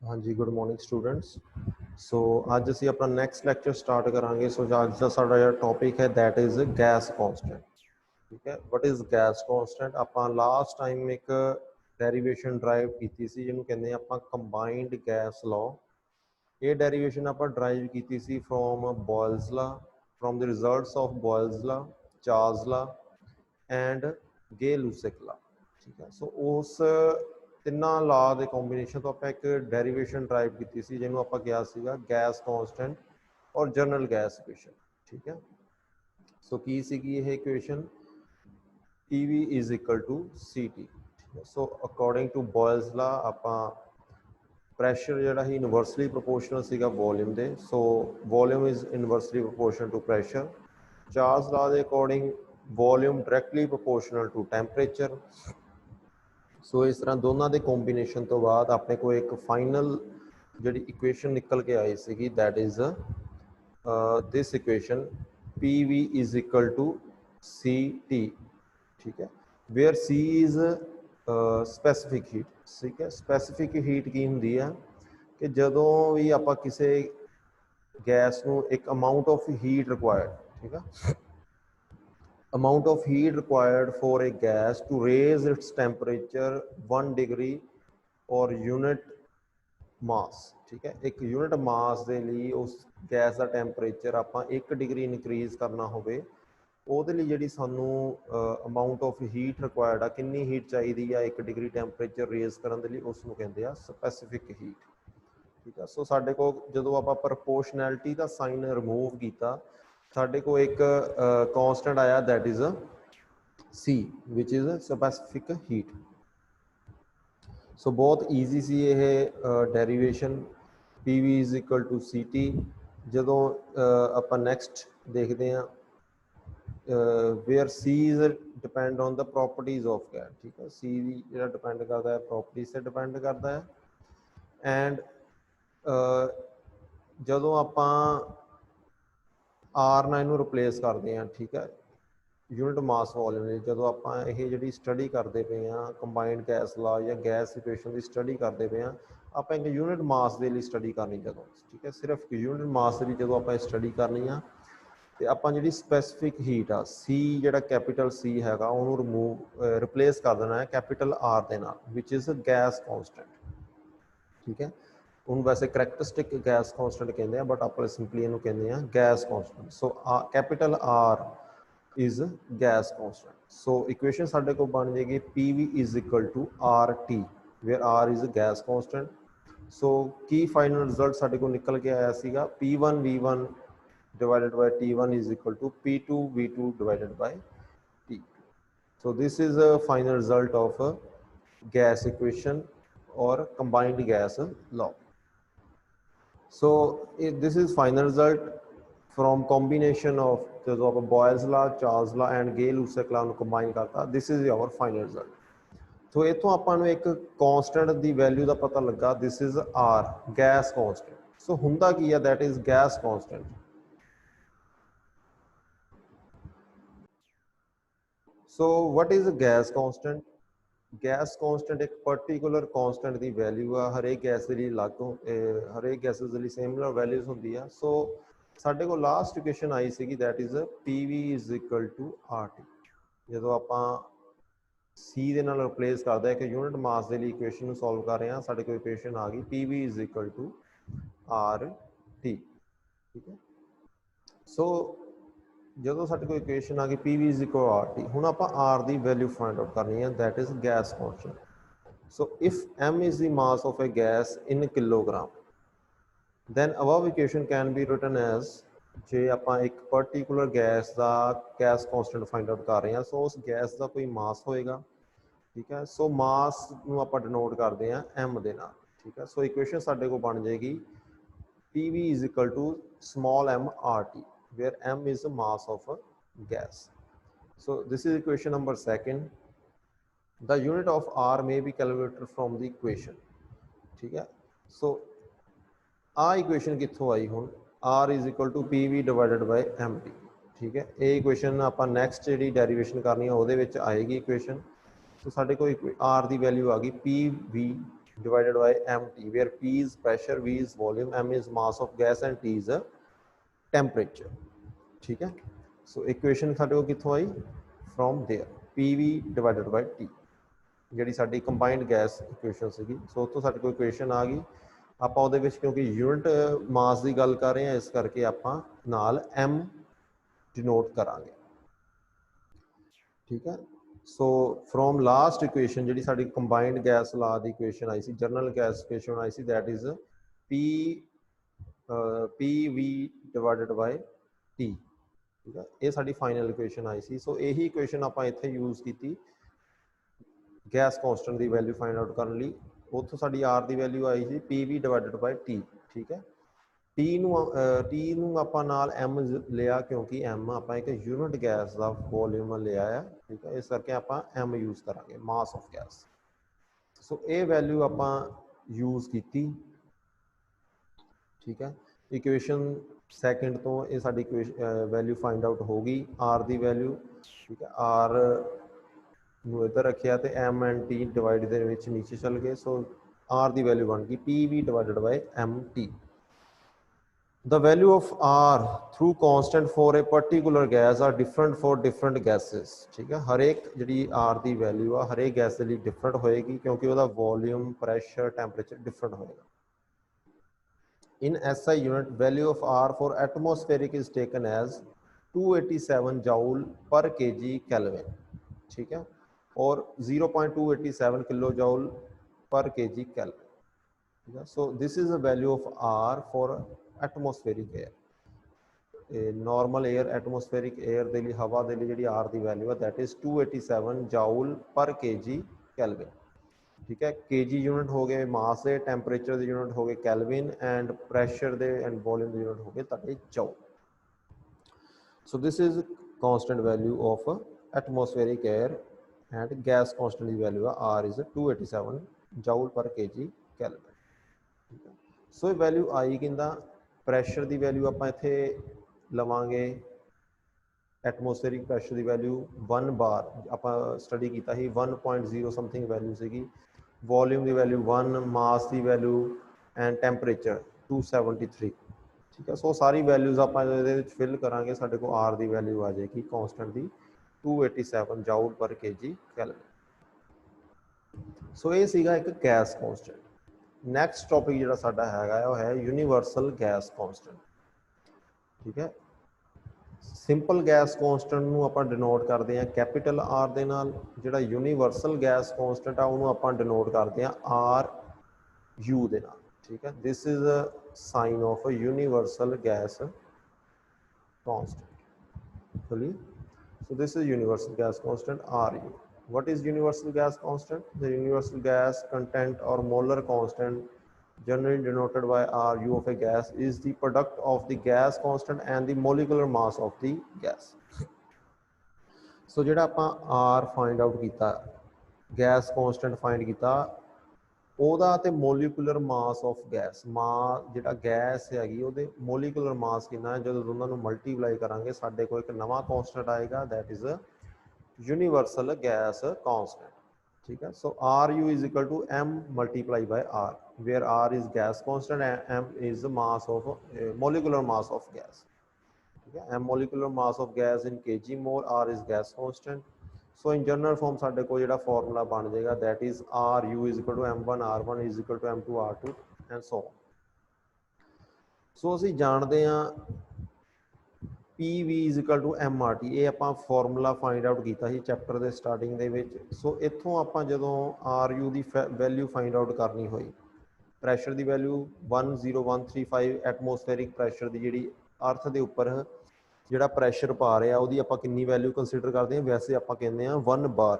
हाँ जी, good morning students. सो ਅੱਜ ਅਸੀਂ ਆਪਣਾ ਨੈਕਸਟ ਲੈਕਚਰ ਸਟਾਰਟ ਕਰਾਂਗੇ। ਸੋ ਅੱਜ ਦਾ ਸਾਡਾ ਜਿਹੜਾ ਟੌਪਿਕ ਹੈ ਦੈਟ ਇਜ਼ ਗੈਸ ਕੌਂਸਟੈਂਟ। ਠੀਕ ਹੈ, ਵਟ ਇਜ਼ ਗੈਸ ਕੌਂਸਟੈਂਟ। ਆਪਾਂ ਲਾਸਟ ਟਾਈਮ ਇੱਕ ਡੈਰੀਵੇਸ਼ਨ ਡਰਾਈਵ ਕੀਤੀ ਸੀ ਜਿਹਨੂੰ ਕਹਿੰਦੇ ਆਪਾਂ ਕੰਬਾਈਨਡ ਗੈਸ ਲਾਅ। ਇਹ ਡੈਰੀਵੇਸ਼ਨ ਆਪਾਂ ਡਰਾਈਵ ਕੀਤੀ ਸੀ ਫਰੋਮ ਬੋਇਲਸ ਲਾ, ਫਰੋਮ ਦ ਰਿਜ਼ਲਟਸ ਆਫ ਬੋਇਲਸ ਲਾ, ਚਾਰਲਸ ਲਾ ਐਂਡ ਗੇ-ਲੂਸਿਕ ਲਾ। ਠੀਕ ਹੈ, ਸੋ ਉਸ ਤਿੰਨਾਂ ਲਾ ਦੇ ਕੰਬੀਨੇਸ਼ਨ ਤੋਂ ਆਪਾਂ ਇੱਕ ਡੈਰੀਵੇਸ਼ਨ ਡਰਾਈਵ ਕੀਤੀ ਸੀ ਜਿਹਨੂੰ ਆਪਾਂ ਕਿਹਾ ਸੀਗਾ ਗੈਸ ਕੌਂਸਟੈਂਟ ਔਰ ਜਨਰਲ ਗੈਸ ਇਕੁਏਸ਼ਨ। ਠੀਕ ਹੈ, ਸੋ ਕੀ ਸੀਗੀ ਇਹ equation? PV is equal to CT। So according to Boyle's law ਆਪਾਂ ਪ੍ਰੈਸ਼ਰ ਜਿਹੜਾ ਸੀ ਇਨਵਰਸਲੀ ਪ੍ਰੋਪੋਰਸ਼ਨਲ ਸੀਗਾ ਵੋਲਿਊਮ ਦੇ। So volume is inversely proportional to pressure. Charles law ਦੇ according volume directly proportional to temperature. So ਇਸ ਤਰ੍ਹਾਂ ਦੋਨਾਂ ਦੇ ਕੰਬੀਨੇਸ਼ਨ ਤੋਂ ਬਾਅਦ ਆਪਣੇ ਕੋਲ ਇੱਕ ਫਾਈਨਲ ਜਿਹੜੀ ਇਕੁਏਸ਼ਨ ਨਿਕਲ ਕੇ ਆਈ ਸੀਗੀ that is this equation PV is equal to CT। ਠੀਕ ਹੈ, where C is specific heat. ਠੀਕ ਹੈ, ਸਪੈਸੀਫਿਕ ਹੀਟ ਕੀ ਹੁੰਦੀ ਆ ਕਿ ਜਦੋਂ ਵੀ ਆਪਾਂ ਕਿਸੇ ਗੈਸ ਨੂੰ ਇੱਕ ਅਮਾਊਂਟ ਆਫ ਹੀਟ ਰਿਕੁਆਇਰਡ, ਠੀਕ ਆ, amount of heat required for a gas to raise its temperature 1 degree or unit mass। ठीक है, एक यूनिट मास ਦੇ ਲਈ ਉਸ ਗੈਸ ਦਾ ਟੈਂਪਰੇਚਰ ਆਪਾਂ 1 ਡਿਗਰੀ ਇਨਕਰੀਜ਼ ਕਰਨਾ ਹੋਵੇ, ਉਹਦੇ ਲਈ ਜਿਹੜੀ ਸਾਨੂੰ ਅਮਾਊਂਟ ਆਫ ਹੀਟ ਰਿਕੁਆਇਰਡ ਆ, ਕਿੰਨੀ ਹੀਟ ਚਾਹੀਦੀ ਆ 1 ਡਿਗਰੀ ਟੈਂਪਰੇਚਰ ਰੇਜ਼ ਕਰਨ ਦੇ ਲਈ, ਉਸ ਨੂੰ ਕਹਿੰਦੇ ਆ ਸਪੈਸੀਫਿਕ ਹੀਟ। ਠੀਕ ਆ, ਸੋ ਸਾਡੇ ਕੋਲ ਜਦੋਂ ਆਪਾਂ ਪ੍ਰਪੋਰਸ਼ਨੈਲਿਟੀ ਦਾ ਸਾਈਨ ਰਿਮੂਵ ਕੀਤਾ ਸਾਡੇ ਕੋਲ ਇੱਕ ਕਾਂਸਟੈਂਟ ਆਇਆ that is C which is specific heat. So ਬਹੁਤ ਈਜ਼ੀ ਸੀ ਇਹ derivation PV is equal to CT। ਜਦੋਂ ਆਪਾਂ ਨੈਕਸਟ ਦੇਖਦੇ ਹਾਂ where C is depend on the properties of gas. ਠੀਕ ਹੈ, C ਵੀ ਜਿਹੜਾ ਡਿਪੈਂਡ ਕਰਦਾ ਹੈ ਪ੍ਰੋਪਰਟੀਜ਼ 'ਤੇ ਡਿਪੈਂਡ ਕਰਦਾ ਹੈ। ਐਂਡ ਜਦੋਂ ਆਪਾਂ R ਨਾਲ ਇਹਨੂੰ ਰਿਪਲੇਸ ਕਰਦੇ ਹਾਂ, ਠੀਕ ਹੈ, ਯੂਨਿਟ ਮਾਸ ਵੋਲਿਊਮ ਲਈ, ਜਦੋਂ ਆਪਾਂ ਇਹ ਜਿਹੜੀ ਸਟੱਡੀ ਕਰਦੇ ਪਏ ਹਾਂ ਕੰਬਾਈਨਡ ਗੈਸ ਲਾ ਜਾਂ ਗੈਸ ਇਕੁਏਸ਼ਨ ਦੀ ਸਟੱਡੀ ਕਰਦੇ ਪਏ ਹਾਂ, ਆਪਾਂ ਇੱਕ ਯੂਨਿਟ ਮਾਸ ਦੇ ਲਈ ਸਟੱਡੀ ਕਰਨੀ ਜਦੋਂ। ਠੀਕ ਹੈ, ਸਿਰਫ ਯੂਨਿਟ ਮਾਸ ਦੀ ਜਦੋਂ ਆਪਾਂ ਇਹ ਸਟੱਡੀ ਕਰਨੀ ਆ ਤੇ ਆਪਾਂ ਜਿਹੜੀ ਸਪੈਸੀਫਿਕ ਹੀਟ ਆ C, ਜਿਹੜਾ ਕੈਪੀਟਲ C ਹੈਗਾ, ਉਹਨੂੰ ਰਿਪਲੇਸ ਕਰ ਦੇਣਾ ਹੈ ਕੈਪੀਟਲ R ਦੇ ਨਾਲ ਵਿਚ ਇਜ਼ ਗੈਸ ਕੌਂਸਟੈਂਟ। ਠੀਕ ਹੈ, ਉਹਨੂੰ ਵੈਸੇ ਕਰੈਕਟਰਿਸਟਿਕ ਗੈਸ ਕੌਂਸਟੈਂਟ ਕਹਿੰਦੇ ਆ ਬਟ ਆਪਾਂ ਸਿੰਪਲੀ ਇਹਨੂੰ ਕਹਿੰਦੇ ਆ gas constant. So capital R is gas constant। so equation ਸਾਡੇ ਕੋਲ ਬਣ ਜਾਏਗੀ PV is equal to RT where R is gas constant। so Ki final result ਸਾਡੇ ਕੋਲ ਨਿਕਲ ਕੇ ਆਇਆ ਸੀਗਾ P1 V1 divided by T1 is equal to P2 V2 divided by T2। so this is a final result of a gas equation or combined gas law। so this is final result from combination of ਜਦੋਂ ਆਪਾਂ ਬੋਇਲਸ ਲਾ, Charles law and ਗੇ-ਲੂਸਿਕ ਲਾ ਨੂੰ combine ਕਰਤਾ, this is our final result. So ਇੱਥੋਂ ਆਪਾਂ ਨੂੰ ਇੱਕ ਕਾਂਸਟੈਂਟ ਦੀ ਵੈਲਿਊ ਦਾ ਪਤਾ ਲੱਗਾ, this is R, gas constant. So ਹੁੰਦਾ ਕੀ ਆ, that is gas constant. So what is gas constant? Gas constant ਇੱਕ ਪਰਟੀਕੂਲਰ ਕਾਂਸਟੈਂਟ ਦੀ ਵੈਲਿਊ ਆ, ਹਰੇਕ ਗੈਸ ਦੇ ਲਈ ਅਲੱਗ, ਹਰੇਕ ਗੈਸਸ ਦੇ ਲਈ ਸਿਮਿਲਰ ਵੈਲਿਊਜ਼ ਹੁੰਦੀ ਆ। ਸੋ ਸਾਡੇ ਕੋਲ ਲਾਸਟ ਇਕੁਏਸ਼ਨ ਆਈ ਸੀਗੀ that is PV is equal to RT। ਜਦੋਂ ਆਪਾਂ C ਦੇ ਨਾਲ ਰਿਪਲੇਸ ਕਰਦਾ ਇੱਕ ਯੂਨਿਟ ਮਾਸ ਦੇ ਲਈ ਇਕੁਏਸ਼ਨ ਨੂੰ ਸੋਲਵ ਕਰ ਰਹੇ ਹਾਂ, ਸਾਡੇ ਕੋਲ ਇਕੁਏਸ਼ਨ ਆ ਗਈ PV is equal to RT। ਠੀਕ ਹੈ, ਸੋ ਜਦੋਂ ਸਾਡੇ ਕੋਲ ਇਕੁਏਸ਼ਨ ਆ ਗਈ PV ਇਜ਼ ਇਕੁਅਲ RT, ਹੁਣ ਆਪਾਂ R ਦੀ ਵੈਲਿਊ ਫਾਈਂਡ ਆਊਟ ਕਰਨੀ ਹੈ that is gas constant. so if M is the mass of a gas in kilogram then above equation can be written as, ਜੇ ਆਪਾਂ ਇੱਕ particular gas ਦਾ gas constant find out ਕਰ ਰਹੇ ਹਾਂ, ਸੋ ਉਸ gas ਦਾ ਕੋਈ ਮਾਸ ਹੋਏਗਾ। ਠੀਕ ਹੈ, ਸੋ ਮਾਸ ਨੂੰ ਆਪਾਂ ਡਿਨੋਟ ਕਰਦੇ ਹਾਂ M ਦੇ ਨਾਲ। ਠੀਕ ਹੈ, ਸੋ ਇਕੁਏਸ਼ਨ ਸਾਡੇ ਕੋਲ ਬਣ ਜਾਏਗੀ PV is equal to small m RT where M is the mass of a gas। so this is equation number second। the unit of R may be calculated from the equation। ਠੀਕ ਹੈ, ਸੋ ਆ equation ਕਿੱਥੋਂ ਆਈ? ਹੁਣ R is equal to PV divided by MT। ਠੀਕ ਹੈ, ਇਹ equation ਆਪਾਂ next ਜਿਹੜੀ ਡੈਰੀਵੇਸ਼ਨ ਕਰਨੀ ਆ ਉਹਦੇ ਵਿੱਚ ਆਏਗੀ ਇਕੁਏਸ਼ਨ। ਸੋ ਸਾਡੇ ਕੋਲ R ਦੀ ਵੈਲਿਊ ਆ ਗਈ PV divided by mt, where P is pressure, V is volume, M is mass of gas and T is temperature. ठीक है, सो इक्वेशन साडे को कित्थों आई? From there, PV divided by T ਜਿਹੜੀ ਸਾਡੀ ਕੰਬਾਈਨਡ ਗੈਸ ਇਕੁਏਸ਼ਨ ਸੀਗੀ। ਸੋ ਉੱਥੋਂ ਸਾਡੇ ਕੋਲ ਇਕੁਏਸ਼ਨ ਆ ਗਈ। ਆਪਾਂ ਉਹਦੇ ਵਿੱਚ ਕਿਉਂਕਿ ਯੂਨਿਟ ਮਾਸ ਦੀ ਗੱਲ ਕਰ ਰਹੇ ਹਾਂ, ਇਸ ਕਰਕੇ ਆਪਾਂ ਨਾਲ M ਡਿਨੋਟ ਕਰਾਂਗੇ। ਠੀਕ ਹੈ, ਸੋ ਫਰੋਮ ਲਾਸਟ ਇਕੁਏਸ਼ਨ ਜਿਹੜੀ ਸਾਡੀ ਕੰਬਾਈਨਡ ਗੈਸ ਲਾ ਦੀ ਇਕੁਏਸ਼ਨ ਆਈ ਸੀ, ਜਨਰਲ ਗੈਸ ਇਕੁਏਸ਼ਨ ਆਈ ਸੀ, that is PV divided by T। ਠੀਕ ਹੈ, ਇਹ ਸਾਡੀ ਫਾਈਨਲ ਇਕੁਏਸ਼ਨ ਆਈ ਸੀ। ਸੋ ਇਹੀ ਇਕੁਏਸ਼ਨ ਆਪਾਂ ਇੱਥੇ ਯੂਜ਼ ਕੀਤੀ ਗੈਸ ਕੌਂਸਟੈਂਟ ਦੀ ਵੈਲਿਊ ਫਾਈਂਡ ਆਊਟ ਕਰਨ ਲਈ। ਉੱਥੋਂ ਸਾਡੀ ਆਰ ਦੀ ਵੈਲਿਊ ਆਈ ਸੀ PV ਡਿਵਾਈਡਡ ਬਾਈ T। ਠੀਕ ਹੈ, ਟੀ ਨੂੰ ਆਪਾਂ ਨਾਲ M ਲਿਆ ਕਿਉਂਕਿ M ਆਪਾਂ ਇੱਕ ਯੂਨਿਟ ਗੈਸ ਦਾ ਵੋਲਿਊਮ ਲਿਆ ਆ। ਠੀਕ ਹੈ, ਇਸ ਕਰਕੇ ਆਪਾਂ M ਯੂਜ਼ ਕਰਾਂਗੇ, ਮਾਸ ਆਫ ਗੈਸ। ਸੋ ਇਹ ਵੈਲਿਊ ਆਪਾਂ ਯੂਜ਼ ਕੀਤੀ। ਠੀਕ ਹੈ, ਇਕੁਏਸ਼ਨ ਸੈਕਿੰਡ ਤੋਂ ਇਹ ਸਾਡੀ ਵੈਲਿਊ ਫਾਈਂਡ ਆਊਟ ਹੋ ਗਈ, R ਦੀ ਵੈਲਿਊ। ਠੀਕ ਹੈ, R ਨੂੰ ਇੱਧਰ ਰੱਖਿਆ ਤੇ M ਐਂਡ T ਡਿਵਾਈਡ ਦੇ ਵਿੱਚ ਨੀਚੇ ਚੱਲ ਗਏ। ਸੋ R ਦੀ ਵੈਲਿਊ ਬਣ ਗਈ PV divided by MT। The value of R through constant for a particular gas are different for different gases। ठीक है, हर एक जी R की वैल्यू आ हर एक गैस के लिए डिफरेंट होएगी क्योंकि वह वॉल्यूम, प्रैशर, टैंपरेचर डिफरेंट होएगा। In SI unit, value of R for atmospheric is taken as 287 joule per kg Kelvin। ठीक है, और 0.287 kilo joule per kg Kelvin। ठीक है, so this is the value of R for atmospheric air. Normal air atmospheric air के लिए हवा के लिए जी आर की वैल्यू है that is 287 joule per kg kelvin. ठीक है, केजी यूनिट हो गए मास के, टैंपरेचर के यूनिट हो गए कैलविन, एंड प्रैशर के एंड वॉल्यूम के यूनिट हो गए तुहाडे joule. So this is constant value of atmospheric air and gas constant की value R is 287 joule per kg kelvin. ठीक है, सो ये वैल्यू आई किंदा प्रैशर की वैल्यू आप इत्थे लवांगे, एटमोसफेरिक प्रैशर की वैल्यू 1 बार आप स्टडी किया ही 1.0 समथिंग वैल्यू सी, वॉल्यूम की वैल्यू 1, मास की वैल्यू एंड टैंपरेचर 273। ठीक है, सो सारी वैल्यूज़ आप फिल करांगे, साडे को आर की वैल्यू आ जाएगी कॉन्स्टेंट की 287 जाउल पर केजी कैलविन। सो ये सीगा एक गैस कॉन्स्टेंट। नैक्सट टॉपिक जो साडा है यूनीवर्सल गैस कॉन्स्टेंट। ठीक है, सिंपल गैस कॉन्स्टेंट नूं आपां डिनोट करते हैं कैपिटल आर दे नाल, जिहड़ा यूनीवर्सल गैस कॉन्स्टेंट आ उहनूं आपां डिनोट करते हैं आर यू दे नाल। ठीक है, this is a sign of a universal gas constant. So this is universal gas constant R U. What is universal gas constant? The universal gas content or molar constant, generally denoted by RU of a gas, is the product of the gas constant and the molecular mass of the gas. So जेड़ा आपां R find out कीता, gas constant find कीता, ਉਹਦਾ ਤੇ molecular mass of gas, ਜਿਹੜਾ gas ਹੈਗੀ ਉਹਦੇ molecular mass ਕਿੰਨਾ ਹੈ, ਜਦੋਂ ਦੋਨਾਂ ਨੂੰ ਮਲਟੀਪਲਾਈ ਕਰਾਂਗੇ ਸਾਡੇ ਕੋਲ ਇੱਕ ਨਵਾਂ ਕੌਂਸਟੈਂਟ ਆਏਗਾ, that is universal gas constant. ठीक है, so R U is equal to M multiply by R, where R is gas constant and M is mass of molecular mass of gas. ठीक है, M molecular mass of gas in kg mole, R is gas constant. So in general form साडे को जिहड़ा formula बन जाएगा that is R U is equal to M1 R1 is equal to M2 R2 and so on. So असीं जाणदे हां PV is equal to MRT, ये आप फॉर्मूला फाइंड आउट किया ही चैप्टर के स्टार्टिंग के। सो इतों आप जो RU की वैल्यू फाइंड आउट करनी हुई, प्रैशर की वैल्यू 10135 एटमोसफेरिक प्रैशर की जी अर्थ के उपर जोड़ा प्रैशर पा रहा वो आप कितनी वैल्यू कंसीडर करते हैं, वैसे आप कहते हैं 1 बार,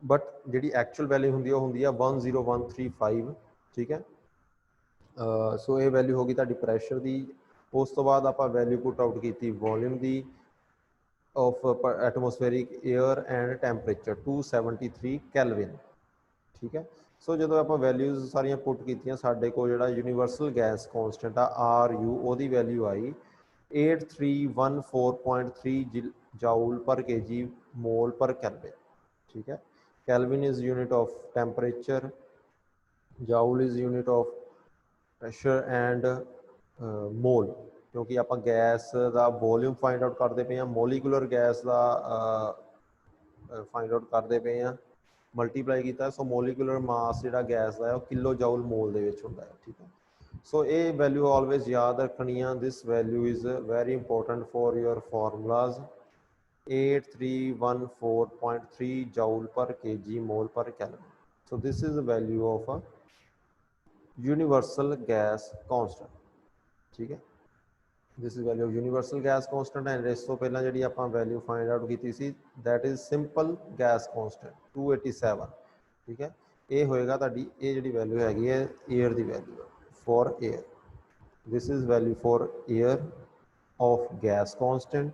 बट जी एक्चुअल वैल्यू होंगी 10135। ठीक है, सो ये वैल्यू होगी तुहाडी प्रैशर की। उस तो बाद आप वैल्यू पुट आउट की वॉल्यूम की of atmospheric air and temperature 273 kelvin. ठीक है, सो जो आप वैल्यूज़ सारिया पुट की साडे को जो universal gas constant R U ओदी वैल्यू आई 8314.3 joule per kg mole per kelvin. ठीक है, kelvin is unit of temperature joule is unit of pressure and mole, ਕਿਉਂਕਿ ਆਪਾਂ ਗੈਸ ਦਾ ਵੋਲਿਊਮ ਫਾਈਂਡ ਆਊਟ ਕਰਦੇ ਪਏ ਹਾਂ, ਮੋਲੀਕੂਲਰ ਗੈਸ ਦਾ ਫਾਈਂਡ ਆਊਟ ਕਰਦੇ ਪਏ ਹਾਂ, ਮਲਟੀਪਲਾਈ ਕੀਤਾ। ਸੋ ਮੋਲੀਕੂਲਰ ਮਾਸ ਜਿਹੜਾ ਗੈਸ ਦਾ ਹੈ ਉਹ ਕਿਲੋ ਜਾਊਲ ਮੋਲ ਦੇ ਵਿੱਚ ਹੁੰਦਾ ਹੈ, ਠੀਕ ਹੈ। ਸੋ ਇਹ ਵੈਲਿਊ ਆਲਵੇਜ਼ ਯਾਦ ਰੱਖਣੀ ਆ। This value is very important for your formulas. 8314.3 joule per kg mole per Kelvin. So this is the value of a universal gas constant, ठीक है। this is value of universal gas constant and ਇਸ ਤੋਂ ਪਹਿਲਾਂ ਜਿਹੜੀ ਆਪਾਂ value find out ਕੀਤੀ ਸੀ that is simple gas constant 287, ਠੀਕ ਹੈ। ਇਹ ਹੋਏਗਾ ਤੁਹਾਡੀ ਇਹ ਜਿਹੜੀ value ਹੈਗੀ ਹੈ air the value for air। this is value for air of gas constant,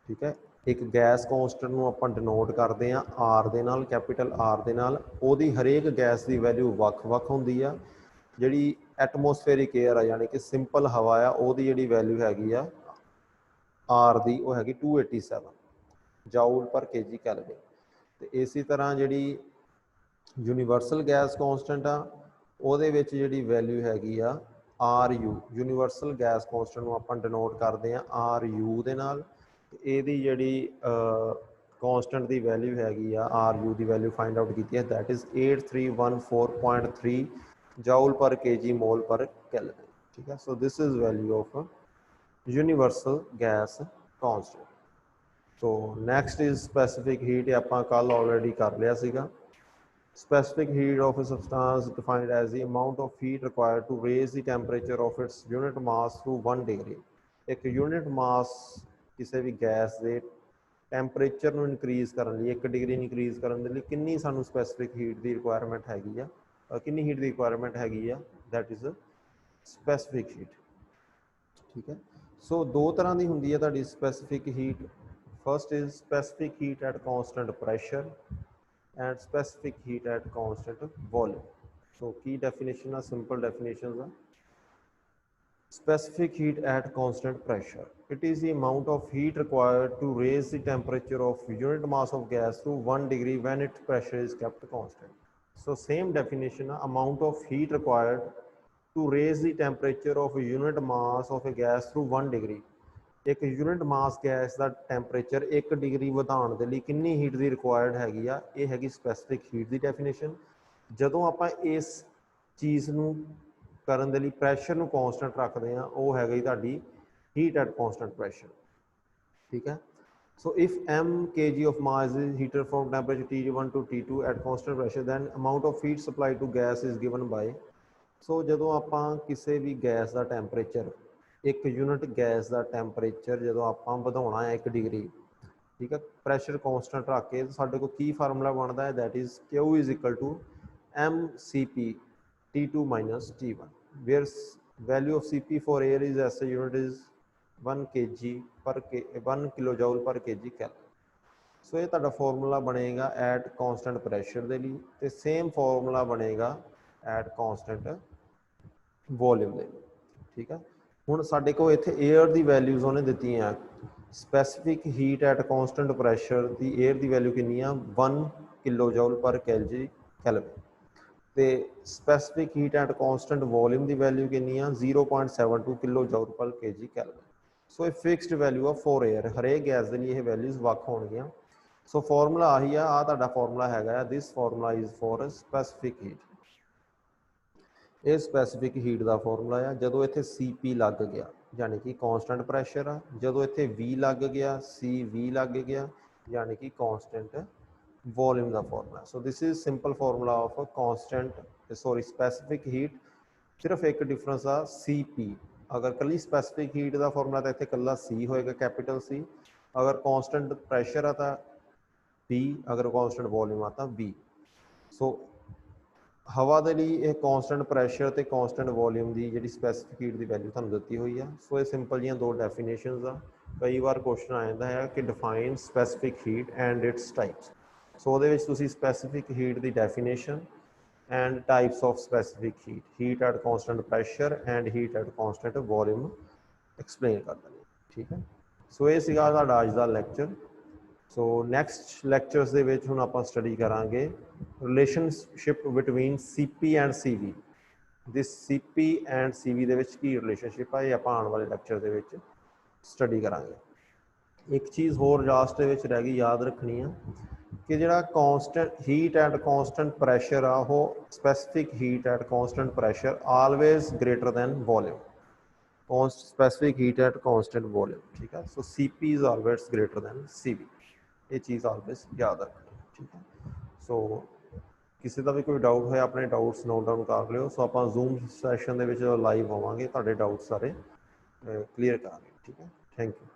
ठीक है। एक गैस कॉन्स्टेंट ਨੂੰ ਆਪਾਂ ਡਿਨੋਟ ਕਰਦੇ ਆ R ਦੇ ਨਾਲ, ਕੈਪੀਟਲ R ਦੇ ਨਾਲ। ਉਹਦੀ ਹਰੇਕ ਗੈਸ ਦੀ ਵੈਲਿਊ ਵੱਖ-ਵੱਖ ਹੁੰਦੀ ਆ। ਜਿਹੜੀ ਐਟਮੋਸਫੇਰਿਕ ਏਅਰ ਆ ਯਾਨੀ ਕਿ ਸਿੰਪਲ ਹਵਾ ਆ ਉਹਦੀ ਜਿਹੜੀ ਵੈਲਿਊ ਹੈਗੀ ਆ R ਦੀ ਉਹ ਹੈਗੀ 287 ਜਾਊਲ ਪਰ kg ਕੈਲਵਿਨ। ਤੇ ਇਸੇ ਤਰ੍ਹਾਂ ਜਿਹੜੀ ਯੂਨੀਵਰਸਲ ਗੈਸ ਕੌਂਸਟੈਂਟ ਆ ਉਹਦੇ ਵਿੱਚ ਜਿਹੜੀ ਵੈਲਿਊ ਹੈਗੀ ਆ RU, ਯੂਨੀਵਰਸਲ ਗੈਸ ਕੌਂਸਟੈਂਟ ਨੂੰ ਆਪਾਂ ਡਿਨੋਟ ਕਰਦੇ ਆ RU ਦੇ ਨਾਲ। ਇਹਦੀ ਜਿਹੜੀ ਕੌਂਸਟੈਂਟ ਦੀ ਵੈਲਿਊ ਹੈਗੀ ਆ RU ਦੀ ਵੈਲਿਊ ਫਾਈਂਡ ਆਊਟ ਕੀਤੀ ਹੈ that is 8314.3 joule per kg mole per Kelvin, ठीक है। so this is value of universal gas constant। so next is specific heat, ਆਪਾਂ ਕੱਲ already ਕਰ ਲਿਆ ਸੀਗਾ। specific heat of a substance defined as the amount of heat required to raise the temperature of its unit mass to 1 degree। ਇੱਕ unit mass ਕਿਸੇ ਵੀ gas ਦੇ temperature ਨੂੰ increase ਕਰਨ ਲਈ 1 ਡਿਗਰੀ ਇਨਕਰੀਜ਼ ਕਰਨ ਦੇ ਲਈ ਕਿੰਨੀ ਸਾਨੂੰ ਸਪੈਸੀਫਿਕ ਹੀਟ ਦੀ ਰਿਕੁਆਇਰਮੈਂਟ ਹੈਗੀ ਆ, ਕਿੰਨੀ ਹੀਟ ਦੀ ਰਿਕੁਆਇਰਮੈਂਟ ਹੈਗੀ ਆ, ਦੈਟ ਇਜ਼ ਸਪੈਸੀਫਿਕ ਹੀਟ, ਠੀਕ ਹੈ। ਸੋ ਦੋ ਤਰ੍ਹਾਂ ਦੀ ਹੁੰਦੀ ਹੈ ਤੁਹਾਡੀ specific heat. First is specific heat at constant pressure and specific heat at constant volume. So ਕੀ ਡੈਫੀਨੇਸ਼ਨ ਆ, ਸਿੰਪਲ ਡੈਫੀਨੇਸ਼ਨਸ ਆ। Specific heat at constant pressure, it is the amount of heat required to raise the temperature of unit mass of gas to 1 degree when its pressure is kept constant। so same definition, amount of heat required to raise the temperature of a unit mass of a gas through 1 degree। एक unit mass gas का temperature 1 degree ਵਧਾਉਣ ਦੇ ਲਈ ਕਿੰਨੀ heat ਦੀ required ਹੈਗੀ ਆ, ਇਹ ਹੈਗੀ ਸਪੈਸੀਫਿਕ ਹੀਟ ਦੀ ਡੈਫੀਨੇਸ਼ਨ। ਜਦੋਂ ਆਪਾਂ ਇਸ ਚੀਜ਼ ਨੂੰ ਕਰਨ ਦੇ ਲਈ ਪ੍ਰੈਸ਼ਰ ਨੂੰ ਕੌਂਸਟੈਂਟ ਰੱਖਦੇ ਆ ਉਹ ਹੈਗਾ ਜੀ ਤੁਹਾਡੀ ਹੀਟ ਐਟ ਕੌਂਸਟੈਂਟ ਪ੍ਰੈਸ਼ਰ, ਠੀਕ ਹੈ। ਸੋ if m kg of mass is heated from temperature T1 to T2 at constant pressure then amount of heat supplied to gas is given by। ਸੋ ਜਦੋਂ ਆਪਾਂ ਕਿਸੇ ਵੀ ਗੈਸ ਦਾ ਟੈਂਪਰੇਚਰ, ਇੱਕ unit gas ਦਾ temperature ਜਦੋਂ ਆਪਾਂ ਵਧਾਉਣਾ ਹੈ 1 ਡਿਗਰੀ, ਠੀਕ ਹੈ, ਪ੍ਰੈਸ਼ਰ ਕੌਂਸਟੈਂਟ ਰੱਖ ਕੇ ਸਾਡੇ ਕੋਲ ਕੀ ਫਾਰਮੂਲਾ ਬਣਦਾ ਹੈ that is Q is equal to mCp T2 minus T1, where value of Cp for air is SI unit is 1 kilojoule per kg Kelvin। सो ये ਤੁਹਾਡਾ ਫਾਰਮੂਲਾ ਬਣੇਗਾ ਐਟ ਕੌਂਸਟੈਂਟ ਪ੍ਰੈਸ਼ਰ ਦੇ ਲਈ ਤੇ ਸੇਮ ਫਾਰਮੂਲਾ ਬਣੇਗਾ at constant volume ਦੇ ਲਈ, ਠੀਕ ਹੈ। ਹੁਣ ਸਾਡੇ ਕੋਲ ਇੱਥੇ 에ਅਰ ਦੀ ਵੈਲਿਊਜ਼ ਉਹਨੇ ਦਿੱਤੀਆਂ। Specific heat at constant pressure the air the value ਕਿੰਨੀ ਆ 1 ਕਿਲੋਜੂਲ ਪਰ kg Kelvin ਤੇ specific heat at constant volume the value ਕਿੰਨੀ ਆ 0.72 ਕਿਲੋਜੂਲ ਪਰ kg Kelvin। ਸੋ ਇਹ ਫਿਕਸਡ ਵੈਲਿਊ ਆ ਫੋਰ 에ਅਰ, ਹਰੇਕ ਗੈਸ ਦੇ ਲਈ ਇਹ ਵੈਲਿਊਜ਼ ਵੱਖ ਹੋਣਗੀਆਂ। ਸੋ ਫਾਰਮੂਲਾ ਆਹੀ ਆ, ਆਹ ਤੁਹਾਡਾ ਫਾਰਮੂਲਾ ਹੈਗਾ ਆ, this formula is for specific heat. ਇਹ ਸਪੈਸੀਫਿਕ ਹੀਟ ਦਾ ਫਾਰਮੂਲਾ ਆ। ਜਦੋਂ ਇੱਥੇ Cp ਲੱਗ ਗਿਆ ਯਾਨੀ ਕਿ ਕੌਂਸਟੈਂਟ ਪ੍ਰੈਸ਼ਰ ਆ, ਜਦੋਂ ਇੱਥੇ V ਲੱਗ ਗਿਆ, Cv ਲੱਗ ਗਿਆ ਯਾਨੀ ਕਿ ਕੌਂਸਟੈਂਟ वॉल्यूम का formula. So this is simple formula of constant specific heat. सिर्फ एक डिफरेंस आ Cp, अगर कली स्पेसिफिक हीट का फॉर्मूला तो इतने कला C होएगा कैपिटल C, अगर कॉन्स्टेंट प्रैशर आ तो P, अगर कॉन्स्टेंट वॉल्यूम आता V। सो हवा के लिए यह कॉन्स्टेंट प्रैशर तो कॉन्स्टेंट वॉल्यूम की जी स्पेसिफिक हीट की वैल्यू तुहानूं दी हुई है। सो ये सिंपल जी दो डेफिनेशनस आ। कई बार क्वेश्चन आ जाता है कि define specific heat and its types. So ਉਹਦੇ ਵਿੱਚ ਤੁਸੀਂ ਸਪੈਸੀਫਿਕ ਹੀਟ ਦੀ definition and types of specific heat at constant pressure and heat at constant volume explain ਕਰ ਦਿੰਦੇ, ਠੀਕ ਹੈ। ਸੋ ਇਹ ਸੀਗਾ ਸਾਡਾ ਅੱਜ ਦਾ ਲੈਕਚਰ। ਸੋ ਨੈਕਸਟ ਲੈਕਚਰਸ ਦੇ ਵਿੱਚ ਹੁਣ ਆਪਾਂ ਸਟੱਡੀ ਕਰਾਂਗੇ relationship between CP and CV. This CP and CV ਦੇ ਵਿੱਚ ਕੀ ਰਿਲੇਸ਼ਨਸ਼ਿਪ ਆ, ਇਹ ਆਪਾਂ ਆਉਣ ਵਾਲੇ ਲੈਕਚਰ ਦੇ ਵਿੱਚ ਸਟੱਡੀ ਕਰਾਂਗੇ। ਇੱਕ ਚੀਜ਼ ਹੋਰ ਲਾਸਟ ਦੇ ਵਿੱਚ ਰਹਿ ਗਈ ਯਾਦ ਰੱਖਣੀ ਆ ਕਿ ਜਿਹੜਾ constant heat at constant pressure ਆ, ਉਹ specific heat at constant pressure always greater than volume. Specific heat at constant volume, ਠੀਕ ਹੈ। So CP is always greater than CV, ਇਹ ਚੀਜ਼ ਆਲਵੇਜ਼ ਯਾਦ ਰੱਖਣੀ, ਠੀਕ ਹੈ। ਸੋ ਕਿਸੇ ਦਾ ਵੀ ਕੋਈ ਡਾਊਟ ਹੋਇਆ ਆਪਣੇ ਡਾਊਟਸ ਨੋਟ ਡਾਊਨ ਕਰ ਲਿਓ। ਸੋ ਆਪਾਂ ਜ਼ੂਮ ਸੈਸ਼ਨ ਦੇ ਵਿੱਚ ਲਾਈਵ ਹੋਵਾਂਗੇ, ਤੁਹਾਡੇ ਡਾਊਟ ਸਾਰੇ ਕਲੀਅਰ ਕਰਾਂਗੇ, ਠੀਕ ਹੈ। Thank you.